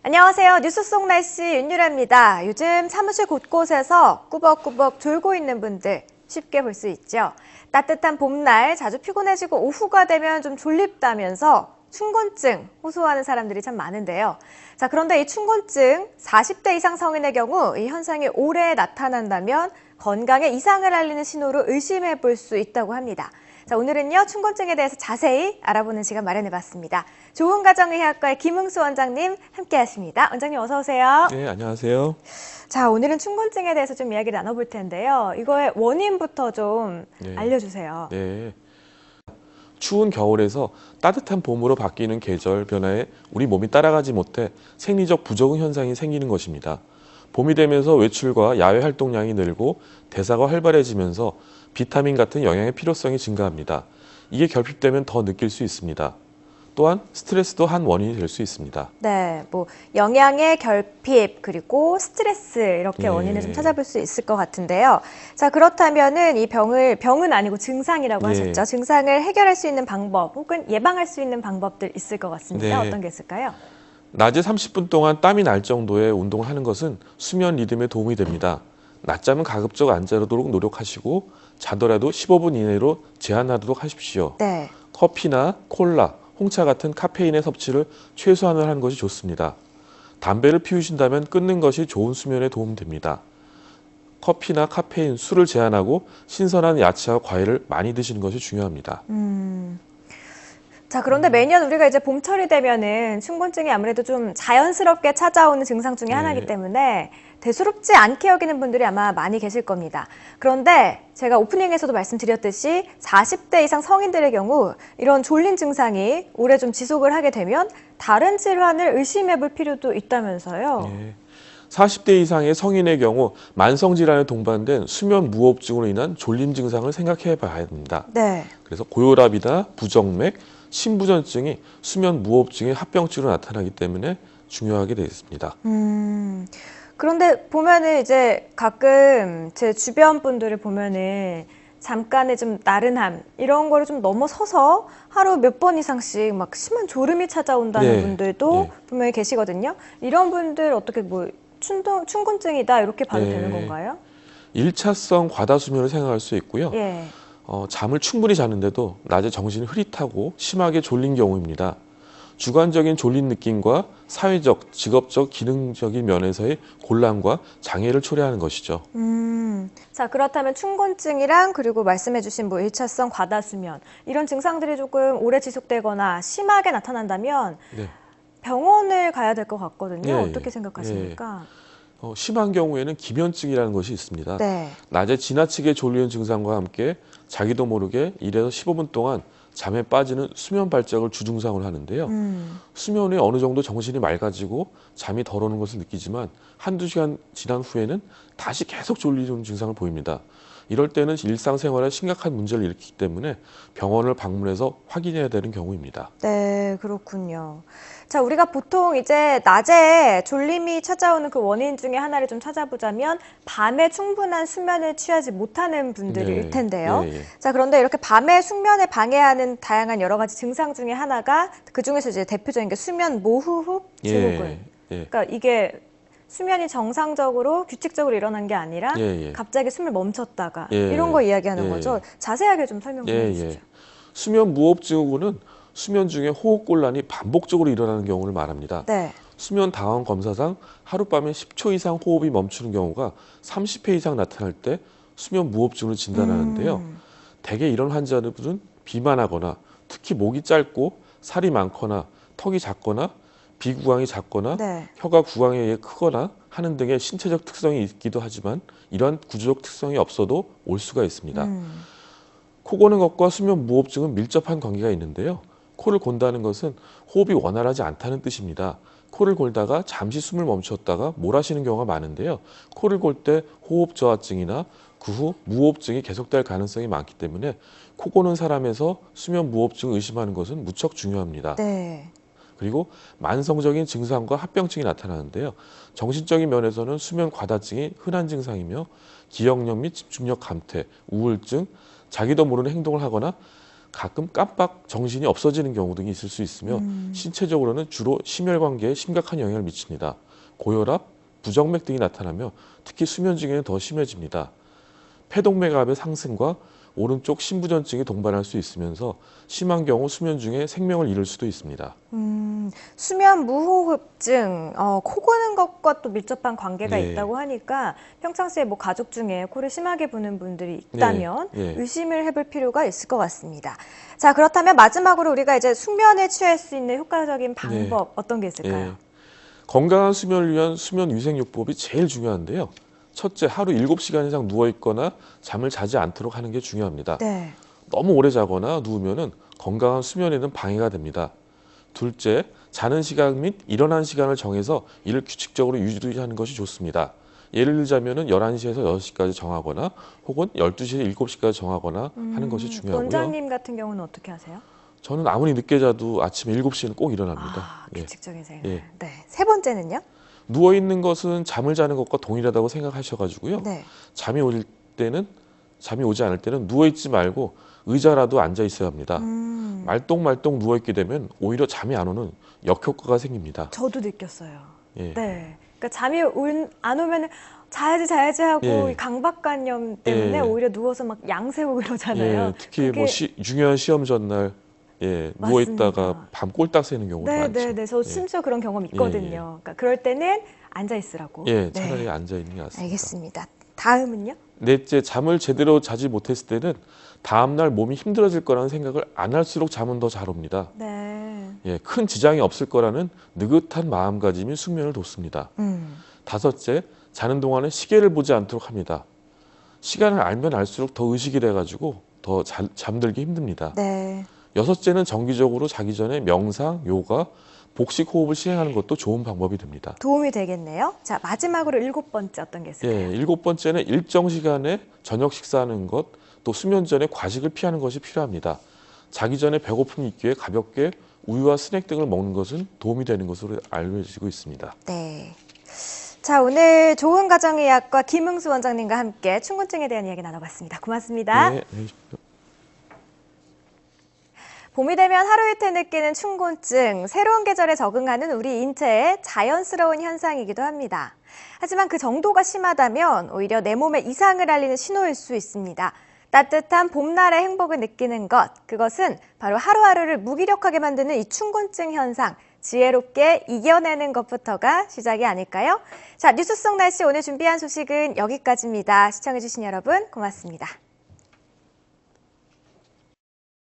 안녕하세요. 뉴스 속 날씨 윤유라입니다. 요즘 사무실 곳곳에서 꾸벅꾸벅 졸고 있는 분들 쉽게 볼 수 있죠. 따뜻한 봄날 자주 피곤해지고 오후가 되면 좀 졸립다면서 춘곤증 호소하는 사람들이 참 많은데요. 자, 그런데 이 춘곤증 40대 이상 성인의 경우 이 현상이 오래 나타난다면 건강에 이상을 알리는 신호로 의심해 볼 수 있다고 합니다. 자, 오늘은요, 춘곤증에 대해서 자세히 알아보는 시간 마련해봤습니다. 좋은가정의학과의 김흥수 원장님 함께 하십니다. 원장님 어서 오세요. 네, 안녕하세요. 자, 오늘은 춘곤증에 대해서 좀 이야기를 나눠볼 텐데요. 이거의 원인부터 좀 네. 알려주세요. 네. 추운 겨울에서 따뜻한 봄으로 바뀌는 계절 변화에 우리 몸이 따라가지 못해 생리적 부적응 현상이 생기는 것입니다. 봄이 되면서 외출과 야외 활동량이 늘고 대사가 활발해지면서 비타민 같은 영양의 필요성이 증가합니다. 이게 결핍되면 더 느낄 수 있습니다. 또한 스트레스도 한 원인이 될 수 있습니다. 네, 뭐 영양의 결핍 그리고 스트레스 이렇게 예. 원인을 좀 찾아볼 수 있을 것 같은데요. 자, 그렇다면은 이 병은 아니고 증상이라고 예. 하셨죠. 증상을 해결할 수 있는 방법 혹은 예방할 수 있는 방법들 있을 것 같습니다. 네. 어떤 게 있을까요? 낮에 30분 동안 땀이 날 정도의 운동을 하는 것은 수면 리듬에 도움이 됩니다. 낮잠은 가급적 안 자도록 노력하시고 자더라도 15분 이내로 제한하도록 하십시오. 네. 커피나 콜라, 홍차 같은 카페인의 섭취를 최소한을 하는 것이 좋습니다. 담배를 피우신다면 끊는 것이 좋은 수면에 도움됩니다. 커피나 카페인, 술을 제한하고 신선한 야채와 과일을 많이 드시는 것이 중요합니다. 자, 그런데 매년 우리가 이제 봄철이 되면은 춘곤증이 아무래도 좀 자연스럽게 찾아오는 증상 중에 하나이기 때문에 대수롭지 않게 여기는 분들이 아마 많이 계실 겁니다. 그런데 제가 오프닝에서도 말씀드렸듯이 40대 이상 성인들의 경우 이런 졸린 증상이 오래 좀 지속을 하게 되면 다른 질환을 의심해 볼 필요도 있다면서요. 40대 이상의 성인의 경우 만성질환에 동반된 수면 무호흡증으로 인한 졸림 증상을 생각해 봐야 합니다. 네. 그래서 고혈압이나 부정맥, 심부전증이 수면 무호흡증의 합병증으로 나타나기 때문에 중요하게 되어 있습니다. 그런데 보면은 이제 가끔 제 주변 분들을 보면은 잠깐의 좀 나른함 이런 거를 좀 넘어서서 하루 몇 번 이상씩 막 심한 졸음이 찾아온다는 네, 분들도 네. 분명히 계시거든요. 이런 분들 어떻게 뭐 춘곤증이다 이렇게 봐도 네. 되는 건가요? 1차성 과다수면을 생각할 수 있고요. 예. 잠을 충분히 자는데도 낮에 정신이 흐릿하고 심하게 졸린 경우입니다. 주관적인 졸린 느낌과 사회적, 직업적, 기능적인 면에서의 곤란과 장애를 초래하는 것이죠. 자, 그렇다면 춘곤증이랑 그리고 말씀해주신 뭐 1차성 과다수면 이런 증상들이 조금 오래 지속되거나 심하게 나타난다면 네. 병원을 가야 될 것 같거든요. 예, 어떻게 예. 생각하십니까? 심한 경우에는 기면증이라는 것이 있습니다. 네. 낮에 지나치게 졸리는 증상과 함께 자기도 모르게 1에서 15분 동안 잠에 빠지는 수면 발작을 주증상으로 하는데요. 수면 후에 어느 정도 정신이 맑아지고 잠이 덜 오는 것을 느끼지만 한두 시간 지난 후에는 다시 계속 졸리는 증상을 보입니다. 이럴 때는 일상생활에 심각한 문제를 일으키기 때문에 병원을 방문해서 확인해야 되는 경우입니다. 네, 그렇군요. 자, 우리가 보통 이제 낮에 졸림이 찾아오는 그 원인 중에 하나를 좀 찾아보자면 밤에 충분한 수면을 취하지 못하는 분들일 네, 텐데요. 예, 예. 자, 그런데 이렇게 밤에 숙면에 방해하는 다양한 여러 가지 증상 중에 하나가 그중에서 이제 대표적인 게 수면 모호흡 증후군. 예. 그러니까 이게 수면이 정상적으로 규칙적으로 일어난 게 아니라 예. 갑자기 숨을 멈췄다가 예. 이런 거 이야기하는 예. 거죠. 자세하게 좀 설명 좀 해주시죠. 수면 무호흡 증후군은 수면 중에 호흡 곤란이 반복적으로 일어나는 경우를 말합니다. 네. 수면 당황 검사상 하룻밤에 10초 이상 호흡이 멈추는 경우가 30회 이상 나타날 때 수면 무호흡증을 진단하는데요. 대개 이런 환자들은 비만하거나 특히 목이 짧고 살이 많거나 턱이 작거나 비구강이 작거나 네. 혀가 구강에 의해 크거나 하는 등의 신체적 특성이 있기도 하지만 이러한 구조적 특성이 없어도 올 수가 있습니다. 코 고는 것과 수면 무호흡증은 밀접한 관계가 있는데요. 코를 곤다는 것은 호흡이 원활하지 않다는 뜻입니다. 코를 골다가 잠시 숨을 멈췄다가 몰아쉬는 경우가 많은데요. 코를 골 때 호흡 저하증이나 그 후 무호흡증이 계속될 가능성이 많기 때문에 코 고는 사람에서 수면 무호흡증을 의심하는 것은 무척 중요합니다. 네. 그리고 만성적인 증상과 합병증이 나타나는데요. 정신적인 면에서는 수면 과다증이 흔한 증상이며 기억력 및 집중력 감퇴, 우울증, 자기도 모르는 행동을 하거나 가끔 깜빡 정신이 없어지는 경우 등이 있을 수 있으며 신체적으로는 주로 심혈관계에 심각한 영향을 미칩니다. 고혈압, 부정맥 등이 나타나며 특히 수면 중에는 더 심해집니다. 폐동맥압의 상승과 오른쪽 심부전증이 동반할 수 있으면서 심한 경우 수면 중에 생명을 잃을 수도 있습니다. 수면 무호흡증, 코 고는 것과 또 밀접한 관계가 네. 있다고 하니까 평상시에 뭐 가족 중에 코를 심하게 부는 분들이 있다면 네. 의심을 해볼 필요가 있을 것 같습니다. 자, 그렇다면 마지막으로 우리가 이제 숙면에 취할 수 있는 효과적인 방법 어떤 게 있을까요? 건강한 수면을 위한 수면 위생요법이 제일 중요한데요. 첫째, 하루 7시간 이상 누워있거나 잠을 자지 않도록 하는 게 중요합니다. 네. 너무 오래 자거나 누우면 건강한 수면에는 방해가 됩니다. 둘째, 자는 시간 및 일어나는 시간을 정해서 이를 규칙적으로 유지하는 것이 좋습니다. 예를 들자면 11시에서 6시까지 정하거나 혹은 12시에서 7시까지 정하거나 하는 것이 중요하고요. 원장님 같은 경우는 어떻게 하세요? 저는 아무리 늦게 자도 아침 7시에는 꼭 일어납니다. 규칙적인 생활. 예. 네. 세 번째는요? 누워있는 것은 잠을 자는 것과 동일하다고 생각하셔가지고요. 네. 잠이 오지 않을 때는 누워있지 말고 의자라도 앉아 있어야 합니다. 말똥말똥 누워있게 되면 오히려 잠이 안 오는 역효과가 생깁니다. 저도 느꼈어요. 예. 네. 그러니까 잠이 안 오면 자야지 하고 예. 이 강박관념 때문에 예. 오히려 누워서 막 양세고 그러잖아요. 예, 특히 그게- 뭐 중요한 시험 전날 누워 있다가 맞습니다. 밤 꼴딱 새는 경우도 많죠. 네. 저 심지어 그런 경험 있거든요. 그러니까 그럴 때는 앉아 있으라고. 예, 차라리 앉아 있는 게 낫습니다. 알겠습니다. 다음은요? 넷째, 잠을 제대로 자지 못했을 때는 다음 날 몸이 힘들어질 거라는 생각을 안 할수록 잠은 더 잘 옵니다. 네. 예, 큰 지장이 없을 거라는 느긋한 마음가짐이 숙면을 돕습니다. 다섯째, 자는 동안에 시계를 보지 않도록 합니다. 시간을 알면 알수록 더 의식이 돼가지고 더 잠들기 힘듭니다. 네. 여섯째는 정기적으로 자기 전에 명상, 요가, 복식 호흡을 시행하는 것도 좋은 방법이 됩니다. 도움이 되겠네요. 자, 마지막으로 7번째 어떤 게 있을까요? 일곱 번째는 일정 시간에 저녁 식사하는 것, 또 수면 전에 과식을 피하는 것이 필요합니다. 자기 전에 배고픔이 있기에 가볍게 우유와 스낵 등을 먹는 것은 도움이 되는 것으로 알려지고 있습니다. 네. 자, 오늘 좋은 가정의학과 김흥수 원장님과 함께 충곤증에 대한 이야기 나눠봤습니다. 고맙습니다. 네. 봄이 되면 하루 이틀 느끼는 충곤증, 새로운 계절에 적응하는 우리 인체의 자연스러운 현상이기도 합니다. 하지만 그 정도가 심하다면 오히려 내 몸에 이상을 알리는 신호일 수 있습니다. 따뜻한 봄날의 행복을 느끼는 것, 그것은 바로 하루하루를 무기력하게 만드는 이 충곤증 현상, 지혜롭게 이겨내는 것부터가 시작이 아닐까요? 자, 뉴스 속 날씨 오늘 준비한 소식은 여기까지입니다. 시청해주신 여러분 고맙습니다.